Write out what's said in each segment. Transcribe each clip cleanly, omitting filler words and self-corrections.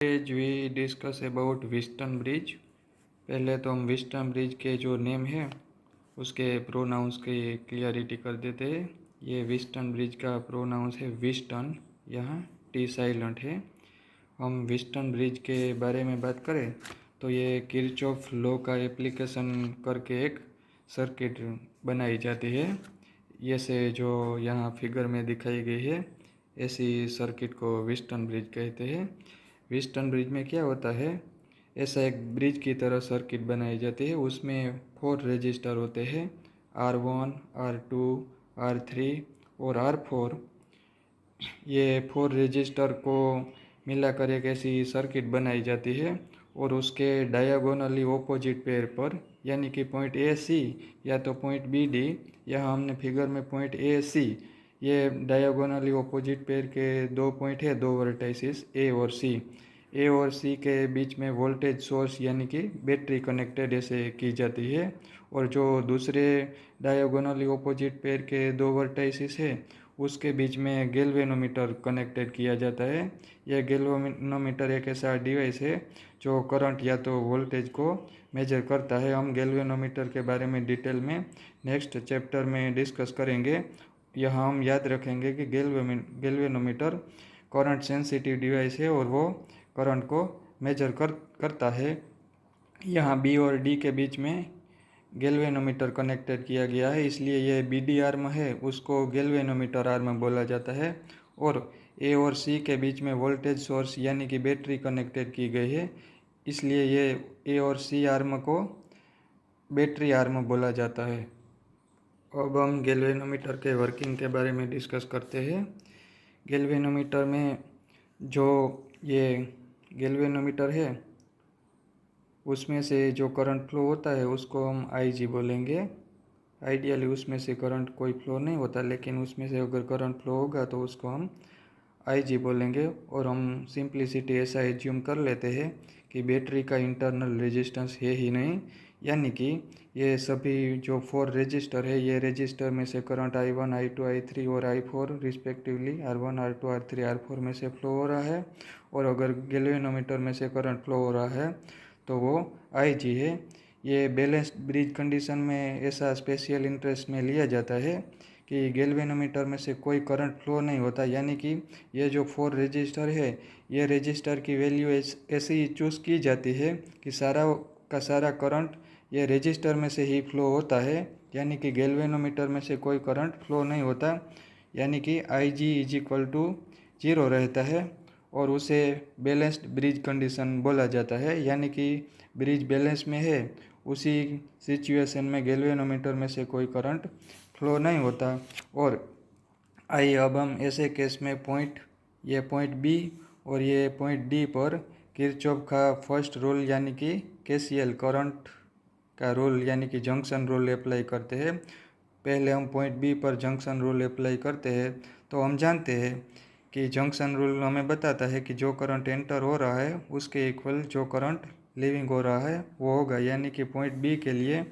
Today we discuss about Winston bridge. पहले तो हम विस्टन ब्रिज के जो नेम है उसके प्रोनाउंस की क्लियरिटी कर देते हैं। ये विस्टन ब्रिज का प्रोनाउंस है विस्टन, यहाँ टी साइलेंट है। हम विस्टन ब्रिज के बारे में बात करें तो ये किरचॉफ लॉ का एप्लीकेशन करके एक सर्किट बनाई जाती है। ये से जो यहाँ फिगर में दिखाई गई है ऐसी सर्किट को विस्टन ब्रिज कहते हैं। विस्टन ब्रिज में क्या होता है, ऐसा एक ब्रिज की तरह सर्किट बनाई जाती है। उसमें 4 रजिस्टर होते हैं, R1, R2, R3 और R4। ये 4 रजिस्टर को मिलाकर एक ऐसी सर्किट बनाई जाती है और उसके डायगोनली ऑपोजिट पेयर पर यानी कि पॉइंट ए सी या तो पॉइंट बी डी, यहाँ हमने फिगर में पॉइंट ए सी, ये डायगोनली ऑपोजिट पेयर के 2 पॉइंट है, 2 वर्टाइसिस ए और सी। ए और सी के बीच में वोल्टेज सोर्स यानी कि बैटरी कनेक्टेड ऐसे की जाती है। और जो दूसरे डायगोनली ऑपोजिट पेयर के 2 वर्टाइसिस है उसके बीच में गैल्वेनोमीटर कनेक्टेड किया जाता है। यह गैल्वेनोमीटर एक ऐसा डिवाइस है जो करंट या तो वोल्टेज को मेजर करता है। हम गैल्वेनोमीटर के बारे में डिटेल में नेक्स्ट चैप्टर में डिस्कस करेंगे। यहाँ हम याद रखेंगे कि गैल्वेनोमीटर करंट सेंसिटिव डिवाइस है और वो करंट को मेजर करता है। यहाँ बी और डी के बीच में गैल्वेनोमीटर कनेक्टेड किया गया है, इसलिए यह बी डी आर्म है उसको गैल्वेनोमीटर आर्म बोला जाता है। और ए और सी के बीच में वोल्टेज सोर्स यानी कि बैटरी कनेक्टेड की गई है, इसलिए ये ए और सी आर्म को बैटरी आर्म बोला जाता है। अब हम गैल्वेनोमीटर के वर्किंग के बारे में डिस्कस करते हैं। गैल्वेनोमीटर में जो ये गैल्वेनोमीटर है उसमें से जो करंट फ्लो होता है उसको हम आईजी बोलेंगे। आइडियली उसमें से करंट कोई फ्लो नहीं होता, लेकिन उसमें से अगर करंट फ्लो होगा तो उसको हम आईजी बोलेंगे। और हम सिंप्लिसिटी ऐसा एज्यूम कर लेते हैं कि बैटरी का इंटरनल रेजिस्टेंस है ही नहीं, यानी कि ये सभी जो 4 रजिस्टर है ये रजिस्टर में से करंट I1, I2, I3 और I4 respectively R1, R2, R3, R4 में से फ्लो हो रहा है। और अगर गैल्वेनोमीटर में से करंट फ्लो हो रहा है तो वो IG है। ये बैलेंस्ड ब्रिज कंडीशन में ऐसा स्पेशल इंटरेस्ट में लिया जाता है कि गैल्वेनोमीटर में से कोई करंट फ्लो नहीं होता, यानी कि ये जो 4 रजिस्टर है ये रजिस्टर की वैल्यू ऐसी चूज़ की जाती है कि सारा का सारा करंट ये रजिस्टर में से ही फ्लो होता है, यानी कि गैल्वेनोमीटर में से कोई करंट फ्लो नहीं होता, यानी कि IG इज इक्वल टू 0 रहता है। और उसे बैलेंस्ड ब्रिज कंडीशन बोला जाता है, यानी कि ब्रिज बैलेंस में है उसी सिचुएशन में गैल्वेनोमीटर में से कोई करंट फ्लो नहीं होता। और आइए अब हम ऐसे केस में ये पॉइंट बी और ये पॉइंट डी पर किरचॉफ का फर्स्ट रूल यानी कि KCL करंट का रूल यानी कि जंक्शन रूल अप्लाई करते हैं। पहले हम पॉइंट बी पर जंक्शन रूल अप्लाई करते हैं तो हम जानते हैं कि जंक्शन रूल हमें बताता है कि जो करंट एंटर हो रहा है उसके इक्वल जो करंट लीविंग हो रहा है वो होगा, यानी कि पॉइंट बी के लिए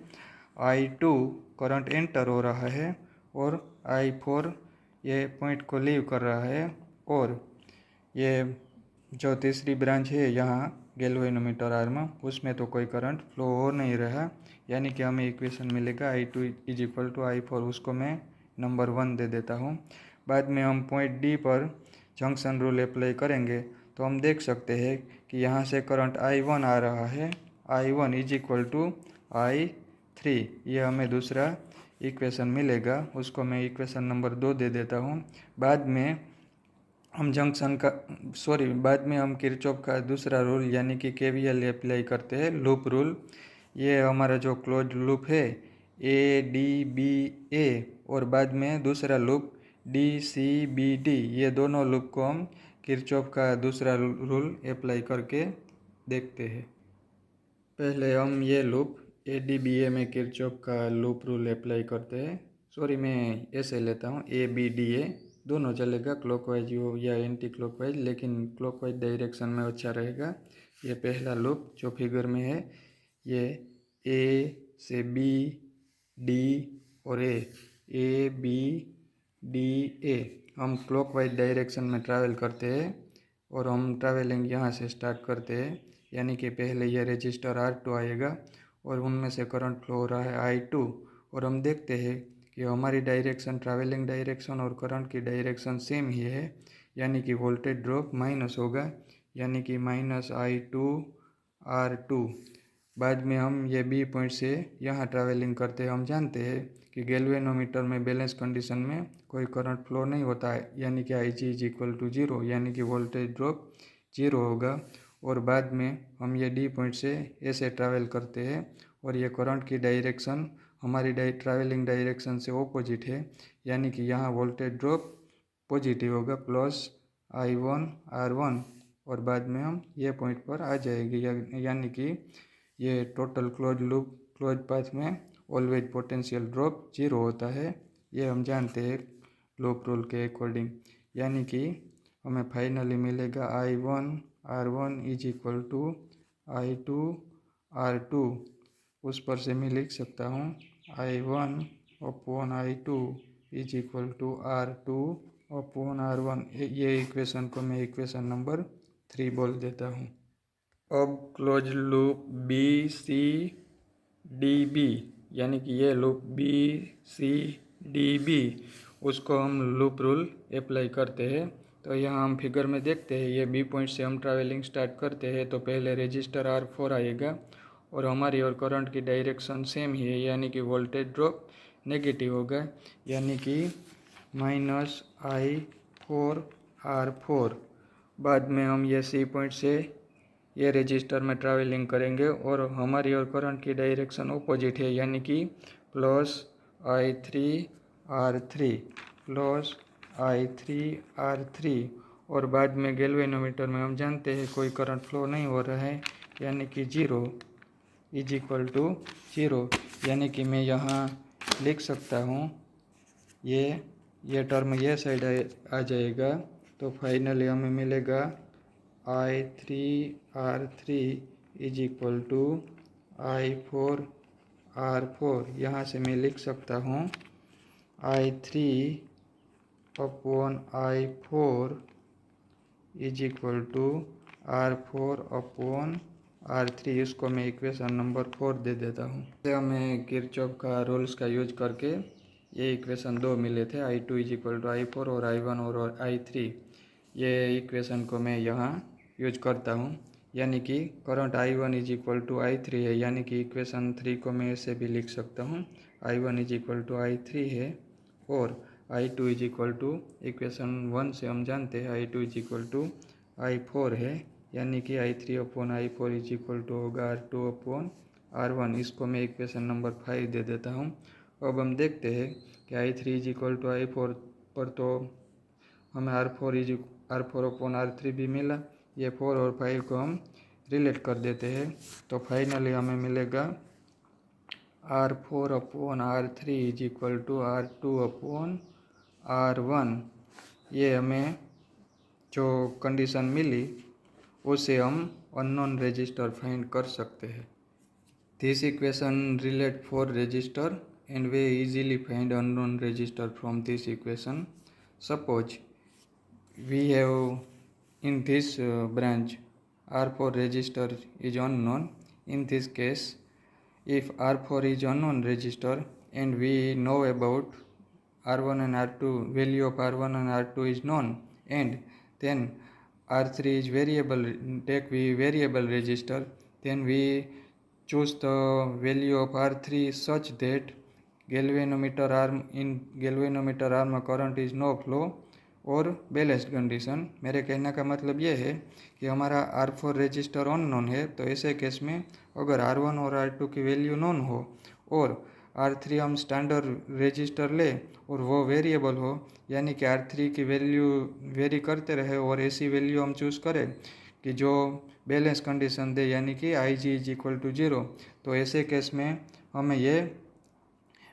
I2 करंट एंटर हो रहा है और I4 ये पॉइंट को लीव कर रहा है। और ये जो तीसरी ब्रांच है यहाँ गैल्वेनोमीटर आर्म उसमें तो कोई करंट फ्लो हो नहीं रहा, यानी कि हमें इक्वेशन मिलेगा I2 is equal to I4, उसको मैं नंबर 1 दे देता हूँ। बाद में हम पॉइंट डी पर जंक्शन रूल अप्लाई करेंगे तो हम देख सकते हैं कि यहाँ से करंट I1 आ रहा है, I1 is equal to I3, ये हमें दूसरा इक्वेशन मिलेगा, उसको मैं इक्वेशन नंबर 2 दे देता हूँ। बाद में हम किरचॉफ का दूसरा रूल यानी कि KVL अप्लाई करते हैं, लूप रूल। ये हमारा जो क्लोज लूप है ADBA और बाद में दूसरा लूप DCBD, ये दोनों लूप को हम किरचॉफ का दूसरा रूल अप्लाई करके देखते हैं। पहले हम ये लूप ADBA में किरचॉफ का लूप रूल अप्लाई करते हैं। मैं ऐसे लेता हूँ ABDA, दोनों चलेगा, क्लॉकवाइज हो या एंटी क्लॉकवाइज, लेकिन क्लॉकवाइज डायरेक्शन में अच्छा रहेगा। ये पहला लूप जो फिगर में है ये A से B, D और A B D A, हम क्लॉकवाइज डायरेक्शन में ट्रैवल करते हैं। और हम ट्रैवलिंग यहाँ से स्टार्ट करते हैं। यानी कि पहले ये रजिस्टर R2 आएगा और उनमें से करंट फ्लो हो रहा है I2 और हम देखते हैं कि हमारी डायरेक्शन ट्रैवलिंग डायरेक्शन और करंट की डायरेक्शन सेम ही है, यानी कि वोल्टेज ड्रॉप माइनस होगा, यानी कि -I2R2। बाद में हम ये बी पॉइंट से यहाँ ट्रैवलिंग करते हैं। हम जानते हैं कि गैल्वेनोमीटर में बैलेंस कंडीशन में कोई करंट फ्लो नहीं होता है, यानी कि IG इज इक्वल टू 0, यानी कि वोल्टेज ड्रॉप 0 होगा। और बाद में हम ये डी पॉइंट से ऐसे ट्रैवल करते हैं और ये करंट की डायरेक्शन हमारी ट्रैवलिंग डायरेक्शन से ऑपोजिट है, यानी कि यहाँ वोल्टेज ड्रॉप पॉजिटिव होगा +I1R1। और बाद में हम ये पॉइंट पर आ जाएंगे, यानी कि ये total close loop close path में ऑलवेज पोटेंशियल ड्रॉप 0 होता है। ये हम जानते हैं लूप रूल के अकॉर्डिंग, यानी कि हमें फाइनली मिलेगा I1R1 is equal to I2R2। उस पर से मैं लिख सकता हूँ I1/I2 is equal to R2/R1। ये इक्वेशन को मैं इक्वेशन नंबर 3 बोल देता हूँ। अब क्लोज लूप BCDB, यानी कि ये लूप BCDB, उसको हम लूप रूल अप्लाई करते हैं। तो यहाँ हम फिगर में देखते हैं, ये बी पॉइंट से हम ट्रैवलिंग स्टार्ट करते हैं तो पहले रजिस्टर R4 आएगा और हमारी और करंट की डायरेक्शन सेम ही है, यानी कि वोल्टेज ड्रॉप नेगेटिव होगा, यानी कि -I4R4। बाद में हम ये सी पॉइंट से ये रजिस्टर में ट्रैवलिंग करेंगे और हमारी और करंट की डायरेक्शन ऑपोजिट है, यानी कि +I3R3 और बाद में गैल्वेनोमीटर में हम जानते हैं कोई करंट फ्लो नहीं हो रहा है, यानी कि 0 इज इक्वल टू 0, यानी कि मैं यहाँ लिख सकता हूँ ये टर्म ये साइड आ जाएगा। तो फाइनली हमें मिलेगा I3R3 is equal to I4R4। यहाँ से मैं लिख सकता हूँ I3/I4 is equal to R4/R3। इसको मैं इक्वेशन नंबर 4 दे देता हूँ। हमें किरचॉफ का रूल्स का यूज करके ये इक्वेशन 2 मिले थे, I2 is equal to I4 और I1 और I3। ये इक्वेशन को मैं यहाँ यूज करता हूँ, यानी कि current I1 is equal to I3 है, यानी कि इक्वेशन 3 को मैं ऐसे भी लिख सकता हूँ I1 is equal to I3 है और I2 is equal two equation 1 से हम जानते हैं I2 is equal to I4 है, यानी कि I3/I4 इज इक्वल टू होगा R2/R1। इसको मैं इक्वेशन नंबर 5 दे देता हूँ। अब हम देखते हैं कि I3 is equal to I4 पर तो हमें R4/R3 भी मिला। ये 4 और 5 को हम रिलेट कर देते हैं तो फाइनली हमें मिलेगा R4/R3 is equal to R2/R1। ये हमें जो कंडीशन मिली उसे हम अननोन रजिस्टर फाइंड कर सकते हैं। This equation relate 4 register and we easily find unknown register from this equation. Suppose we have in this branch R4 register is unknown. In this case, if R4 is unknown register and we know about R1 and R2, value of R1 and R2 is known, and then R3 is variable, take we variable register, then we choose the value of R3 such that galvanometer arm current is no flow और balanced condition. मेरे कहने का मतलब ये है कि हमारा R4 register unknown है, तो ऐसे केस में अगर R1 और R2 की वैल्यू नोन हो और R3 हम स्टैंडर्ड रजिस्टर ले और वो वेरिएबल हो, यानी कि R3 की वैल्यू वेरी करते रहे और ऐसी वैल्यू हम चूज़ करें कि जो बैलेंस कंडीशन दे, यानी कि IG इज इक्वल टू 0, तो ऐसे केस में हमें ये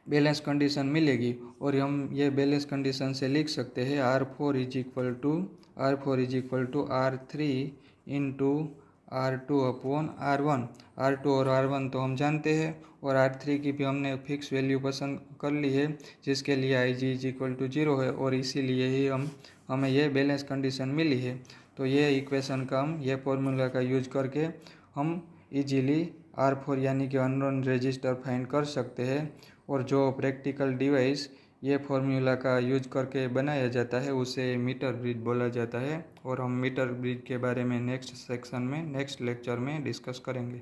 बैलेंस कंडीशन मिलेगी और हम ये बैलेंस कंडीशन से लिख सकते हैं R4 is equal to R3 into R2/R1। R2 और R1 तो हम जानते हैं और R3 की भी हमने फिक्स वैल्यू पसंद कर ली है, जिसके लिए IG इज इक्वल टू 0 है और इसीलिए ही हमें यह बैलेंस कंडीशन मिली है। तो ये इक्वेशन का हम ये फॉर्मूला का यूज करके हम इजीली R4 यानी कि अननोन रजिस्टर फाइंड कर सकते हैं। और जो प्रैक्टिकल डिवाइस ये फॉर्मूला का यूज करके बनाया जाता है उसे मीटर ब्रिज बोला जाता है। और हम मीटर ब्रिज के बारे में नेक्स्ट सेक्शन में नेक्स्ट लेक्चर में डिस्कस करेंगे।